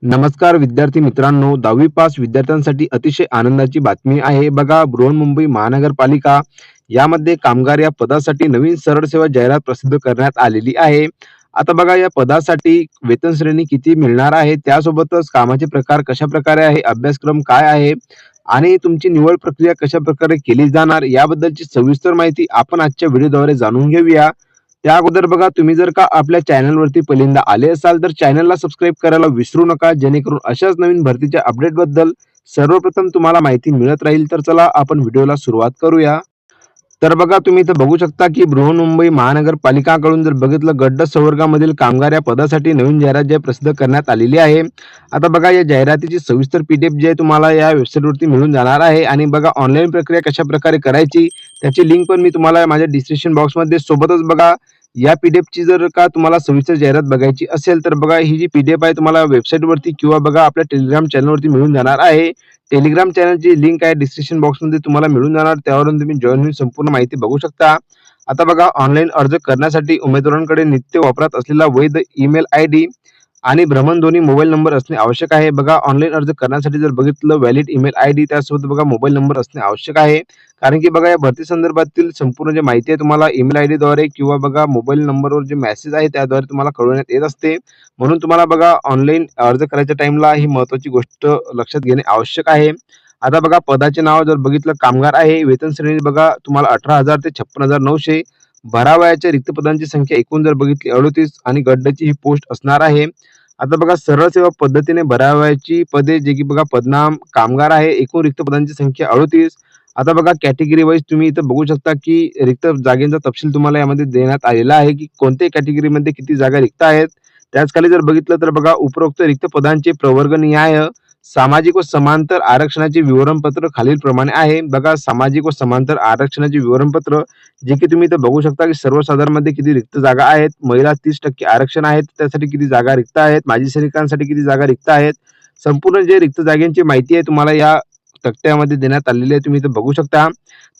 नमस्कार विद्यार्थी मित्रांनो, 10वी पास विद्यार्थ्यांसाठी अतिशय आनंदाची बातमी आहे. बघा, बृहन्मुंबई महानगरपालिका यामध्ये कामगार या पदासाठी नवीन सरळ सेवा जाहिरात प्रसिद्ध करण्यात आलेली आहे. आता बघा, या पदासाठी वेतन श्रेणी किती मिळणार आहे, त्यासोबतच कामाचे प्रकार कशाप्रकारे आहे, अभ्यासक्रम काय आहे आणि तुमची निवड प्रक्रिया कशाप्रकारे केली जाणार याबद्दलची सविस्तर माहिती आपण आजच्या व्हिडिओद्वारे जाणून घेऊया. त्या अगोदर बघा, तुम्ही जर का आपल्या चॅनलवरती पहिल्यांदा आले असाल तर चॅनलला सबस्क्राईब करायला विसरू नका, जेणेकरून अशाच नवीन भरतीच्या अपडेटबद्दल सर्वप्रथम तुम्हाला माहिती मिळत राहील. तर चला आपण व्हिडिओला सुरुवात करूया. तर बघा, तुम्ही इथं बघू शकता की बृहन्मुंबई महानगरपालिकाकडून जर बघितलं, गट संवर्गामधील कामगार या पदासाठी नवीन जाहिरात जी आहे प्रसिद्ध करण्यात आलेली आहे. आता बघा, या जाहिरातीची सविस्तर पीडीएफ जी आहे तुम्हाला या वेबसाईटवरती मिळून जाणार आहे आणि बघा, ऑनलाईन प्रक्रिया कशा प्रकारे करायची त्याची लिंक पण मी तुम्हाला माझ्या डिस्क्रिप्शन बॉक्समध्ये सोबतच बघा, या पीडीएफची जर का तुम्हाला सविस्तर जाहिरात बघायची असेल तर बघा, ही जी पीडीएफ आहे तुम्हाला वेबसाईटवरती किंवा बघा आपल्या टेलिग्राम चॅनलवरती मिळून जाणार आहे. टेलिग्राम चॅनलची लिंक आहे डिस्क्रिप्शन बॉक्समध्ये तुम्हाला मिळून जाणार, त्यावरून तुम्ही जॉईन होऊन संपूर्ण माहिती बघू शकता. आता बघा, ऑनलाईन अर्ज करण्यासाठी उमेदवारांकडे नित्य वापरात असलेला वैध ईमेल आयडी आणि भ्रमणध्वनी मोबाईल नंबर असणे आवश्यक आहे. बघा, ऑनलाईन अर्ज करण्यासाठी जर बघितलं, व्हॅलिड ईमेल आयडी त्यासोबत बघा मोबाईल नंबर असणे आवश्यक आहे. कारण की बघा, या भरती संदर्भातील संपूर्ण जे माहिती आहे तुम्हाला ईमेल आयडी द्वारे किंवा बघा मोबाईल नंबरवर जे मेसेज आहे त्याद्वारे तुम्हाला कळवण्यात येत असते. म्हणून तुम्हाला बघा, ऑनलाईन अर्ज करायच्या टाइमला ही महत्त्वाची गोष्ट लक्षात घेणे आवश्यक आहे. आता बघा, पदाचे नाव जर बघितलं, कामगार आहे. वेतन श्रेणी बघा तुम्हाला 18,000 ते 56,900. भरावयाच्या रिक्त पदांची संख्या एकूण जर बघितली 38 आणि गड्डाची ही पोस्ट असणार आहे. आता बघा, सरळ सेवा पद्धतीने भरावयाची पदे जे की बघा पदनाम कामगार आहे. एकूण रिक्त पदांची संख्या 38. आता बघा, कॅटेगरी वाईज तुम्ही इथं बघू शकता की रिक्त जागेचा तपशील तुम्हाला यामध्ये देण्यात आलेला आहे की कोणत्याही कॅटेगरीमध्ये किती जागा रिक्त आहेत. त्याच खाली जर बघितलं तर बघा, उपरोक्त रिक्त पदांचे प्रवर्गनिहाय सामाजिक व समांतर आरक्षणाचे विवरणपत्र खालीलप्रमाणे आहे. बघा, सामाजिक व समांतर आरक्षणाचे विवरणपत्र जे की तुम्ही इथं बघू शकता की सर्वसाधारण मध्ये किती रिक्त जागा आहेत, महिला 30% आरक्षण आहेत त्यासाठी किती जागा रिक्त आहेत, माजी सैनिकांसाठी किती जागा रिक्त आहेत, संपूर्ण जे रिक्त जागांची माहिती आहे तुम्हाला या तक्त्यामध्ये देण्यात आलेली आहे, तुम्ही इथं बघू शकता.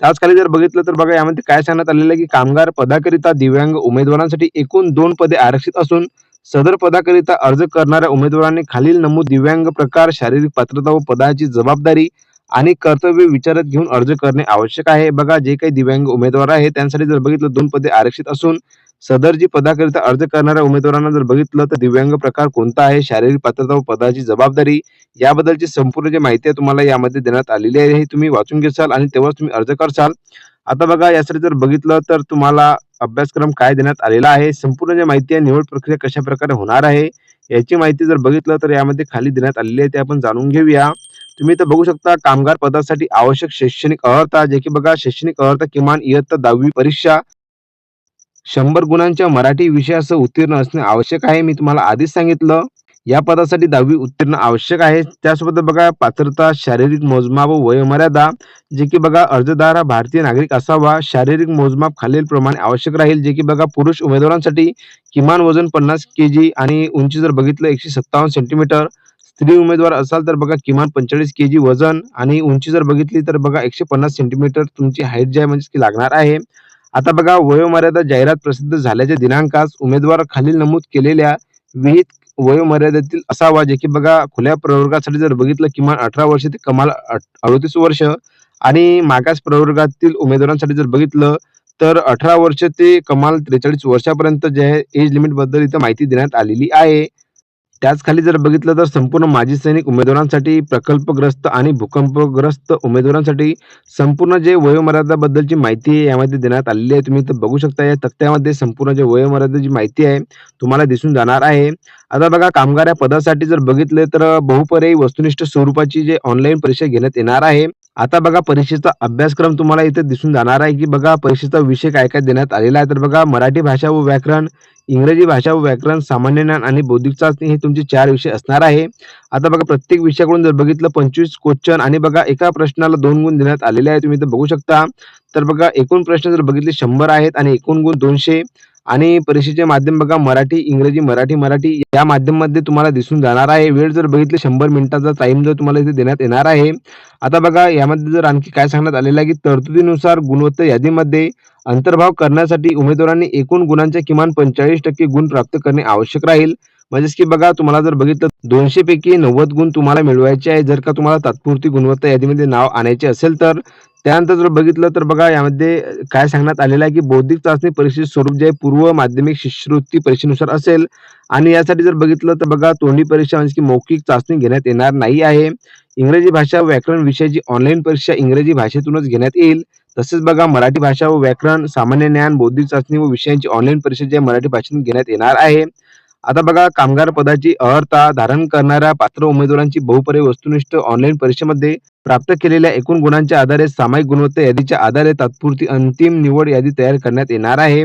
त्याच खाली जर बघितलं तर बघा, यामध्ये काय सांगण्यात आलेलं आहे की कामगार पदाकरिता दिव्यांग उमेदवारांसाठी एकूण 2 पदे आरक्षित असून सदर पदाकरिता अर्ज करणाऱ्या उमेदवारांनी खालील नमूद दिव्यांग प्रकार, शारीरिक पात्रता व पदाची जबाबदारी आणि कर्तव्य विचारात घेऊन अर्ज करणे आवश्यक आहे. बघा, जे काही दिव्यांग उमेदवार आहेत त्यांसाठी जर बघितलं 2 पदे आरक्षित असून सदर जी पदाकरिता अर्ज करणाऱ्या उमेदवारांना जर बघितलं तर दिव्यांग प्रकार कोणता आहे, शारीरिक पात्रता व पदाची जबाबदारी याबद्दलची संपूर्ण जी माहिती आहे तुम्हाला यामध्ये देण्यात आलेली आहे. हे तुम्ही वाचून घेसाल आणि तेव्हाच तुम्ही अर्ज करसाल. आता बघा, यासाठी जर बघितलं तर तुम्हाला अभ्यासक्रम काय देण्यात आलेला आहे, संपूर्ण जी माहिती आहे, निवड प्रक्रिया कशा प्रकारे होणार आहे याची माहिती जर बघितलं तर यामध्ये खाली देण्यात आलेली आहे, ते आपण जाणून घेऊया. तुम्ही इथं बघू शकता, कामगार पदासाठी आवश्यक शैक्षणिक अर्हता जे की बघा, शैक्षणिक अर्हता किमान इयत्ता 10वी परीक्षा 100 गुणांच्या मराठी विषयासह उत्तीर्ण असणे आवश्यक आहे. मी तुम्हाला आधीच सांगितलं, या पदासाठी 10वी उत्तीर्ण आवश्यक आहे. त्यासोबत बघा, पात्रता, शारीरिक मोजमाप व वयोमर्यादा जे की बघा, अर्जदार हा भारतीय नागरिक असावा. शारीरिक मोजमाप खालीलप्रमाणे आवश्यक राहील, जे की बघा, पुरुष उमेदवारांसाठी किमान वजन 50 केजी आणि उंची जर बघितलं 157 सेंटीमीटर. स्त्री उमेदवार असाल तर बघा, किमान 45 केजी वजन आणि उंची जर बघितली तर बघा 150 सेंटीमीटर तुमची हाईट जी आहे म्हणजे की लागणार आहे. आता बघा, वयोमर्यादा जाहिरात प्रसिद्ध झाल्याच्या दिनांकास उमेदवार खालील नमूद केलेल्या विहित वयोमर्यादेतील असावा, जे की बघा, खुल्या प्रवर्गासाठी जर बघितलं किमान 18 वर्ष ते कमाल 38 वर्ष आणि मागास प्रवर्गातील उमेदवारांसाठी जर बघितलं तर 18 वर्ष ते कमाल 43 वर्षापर्यंत जे आहे एज लिमिट बद्दल इथं माहिती देण्यात आलेली आहे. त्याच खाली जर बघितलं तर संपूर्ण माजी सैनिक उमेदवारांसाठी, प्रकल्पग्रस्त आणि भूकंपग्रस्त उमेदवारांसाठी संपूर्ण जे वयोमर्यादाबद्दलची माहिती आहे यामध्ये देण्यात आलेली आहे. तुम्ही इथं बघू शकता, या तक्त्यामध्ये संपूर्ण जे वयोमर्यादेची माहिती आहे तुम्हाला दिसून जाणार आहे. आता बघा, कामगार या पदासाठी जर बघितले तर बहुपर्यायी वस्तुनिष्ठ स्वरूपाची जे ऑनलाईन परीक्षा घेण्यात येणार आहे. आता बघा, परीक्षेचा अभ्यासक्रम तुम्हाला इथे दिसून जाणार आहे की बघा, परीक्षेचा विषय काय काय देण्यात आलेला आहे. तर बघा, मराठी भाषा व व्याकरण, इंग्रजी भाषा व व्याकरण, सामान्य ज्ञान आणि बौद्धिक चाचणी हे तुमचे 4 विषय असणार आहे. आता बघा, प्रत्येक विषयाकडून जर बघितलं 25 क्वेश्चन आणि बघा एका प्रश्नाला 2 गुण देण्यात आलेले आहे, तुम्ही इथं बघू शकता. तर बघा, एकूण प्रश्न जर बघितले 100 आहेत आणि एकूण गुण 200 आणि परीक्षेचे माध्यम बघा, मराठी, इंग्रजी, मराठी या माध्यमामध्ये तुम्हाला दिसून जाणार आहे. वेळ जर बघितली 100 मिनिटाचा टाइम जर तुम्हाला इथे देण्यात येणार आहे. आता बघा, यामध्ये जर आणखी काय सांगण्यात आलेलं आहे की तरतुदीनुसार गुणवत्ता यादीमध्ये अंतर्भाव करण्यासाठी उमेदवारांनी एकूण गुणांच्या किमान 45% गुण प्राप्त करणे आवश्यक राहील. म्हणजेच की बघा तुम्हाला जर बघितलं 200 पैकी 90 गुण तुम्हाला मिळवायचे आहे. जर का तुम्हाला तात्पुरती गुणवत्ता यादीमध्ये नाव आणायचे असेल तर. त्यानंतर जर बघितलं तर बघा यामध्ये काय सांगण्यात आलेलं आहे, की बौद्धिक चाचणी परीक्षेचे स्वरूप जे आहे पूर्व माध्यमिक शिष्यवृत्ती परीक्षेनुसार असेल आणि यासाठी जर बघितलं तर बघा तोंडी परीक्षा म्हणजे की मौखिक चाचणी घेण्यात येणार नाही आहे. इंग्रजी भाषा व व्याकरण विषयाची ऑनलाईन परीक्षा इंग्रजी भाषेतूनच घेण्यात येईल. तसेच बघा मराठी भाषा व व्याकरण, सामान्य ज्ञान, बौद्धिक चाचणी व विषयांची ऑनलाईन परीक्षा जी आहे मराठी भाषेतून घेण्यात येणार आहे. आता बघा कामगार पदाची अर्हता धारण करणाऱ्या पात्र उमेदवारांची बहुपर्यायी वस्तुनिष्ठ ऑनलाईन परीक्षेमध्ये प्राप्त केलेल्या एकूण गुणांच्या आधारे सामायिक गुणवत्ता यादीच्या आधारे तात्पुरती अंतिम निवड यादी तयार करण्यात येणार आहे.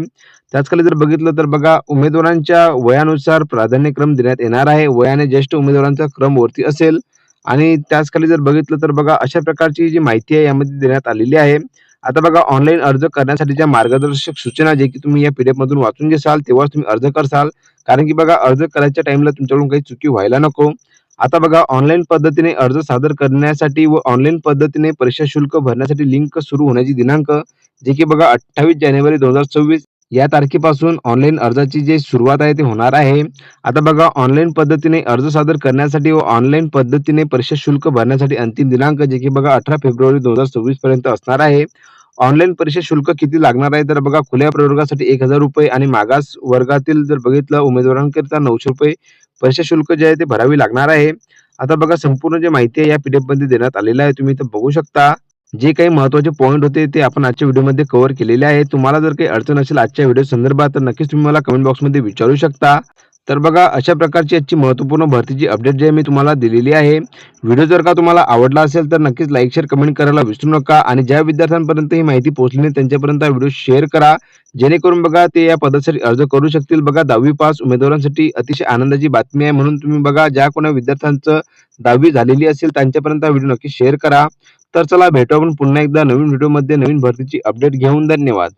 त्याचखाली जर बघितलं तर बघा उमेदवारांच्या वयानुसार प्राधान्यक्रम देण्यात येणार आहे. वयाने ज्येष्ठ उमेदवारांचा क्रम वरती असेल आणि त्याचखाली जर बघितलं तर बघा अशा प्रकारची जी माहिती आहे यामध्ये देण्यात आलेली आहे. आता बघा ऑनलाईन अर्ज करण्यासाठीच्या मार्गदर्शक सूचना जे की तुम्ही या पीडीएफ मधून वाचून घेसाल तेव्हाच तुम्ही अर्ज करसाल. कारण की बघा अर्ज करायच्या टाइमला तुमच्याकडून काही चुकी व्हायला नको. आता बघा ऑनलाईन पद्धतीने अर्ज सादर करण्यासाठी व ऑनलाईन पद्धतीने परीक्षा शुल्क भरण्यासाठी लिंक सुरू होण्याची दिनांक जे की बघा 28 जानेवारी 2024 या तारखेपासून ऑनलाईन अर्जाची जी सुरुवात आहे ती होणार आहे. आता बघा ऑनलाईन पद्धतीने अर्ज सादर करण्यासाठी व ऑनलाईन पद्धतीने परीक्षा शुल्क भरण्यासाठी अंतिम दिनांक जे की बघा 18 फेब्रुवारी 2026 पर्यंत असणार आहे. ऑनलाईन परीक्षा शुल्क किती लागणार आहे तर बघा खुल्या प्रवर्गासाठी 1000 रुपये आणि मागास वर्गातील जर बघितलं उमेदवारांकरिता 900 रुपये परीक्षा शुल्क जे आहे ते भरावे लागणार आहे. आता बघा संपूर्ण जे माहिती आहे या पीडीएफ मध्ये देण्यात आलेलं आहे. तुम्ही इथं बघू शकता. जे काही महत्त्वाचे पॉइंट होते ते आपण आजच्या व्हिडिओमध्ये कव्हर केलेले आहे. तुम्हाला जर काही अडचण असेल आजच्या व्हिडिओ संदर्भात तर नक्कीच तुम्ही मला कमेंट बॉक्समध्ये विचारू शकता. तर बघा अशा प्रकारची आजची महत्त्वपूर्ण भरतीची अपडेट जी आहे मी तुम्हाला दिलेली आहे. व्हिडिओ जर का तुम्हाला आवडला असेल तर नक्कीच लाईक, शेअर, कमेंट करायला विसरू नका आणि ज्या विद्यार्थ्यांपर्यंत ही माहिती पोहोचली नाही त्यांच्यापर्यंत हा व्हिडिओ शेअर करा. जेणेकरून बघा ते या पदासाठी अर्ज करू शकतील. बघा 10वी पास उमेदवारांसाठी अतिशय आनंदाची बातमी आहे. म्हणून तुम्ही बघा ज्या कोणा विद्यार्थ्यांचं 10वी झालेली असेल त्यांच्यापर्यंत हा व्हिडिओ नक्की शेअर करा. तर चला भेटू आपण पुन्हा एकदा नवीन व्हिडिओमध्ये नवीन भरतीची अपडेट घेऊन. धन्यवाद.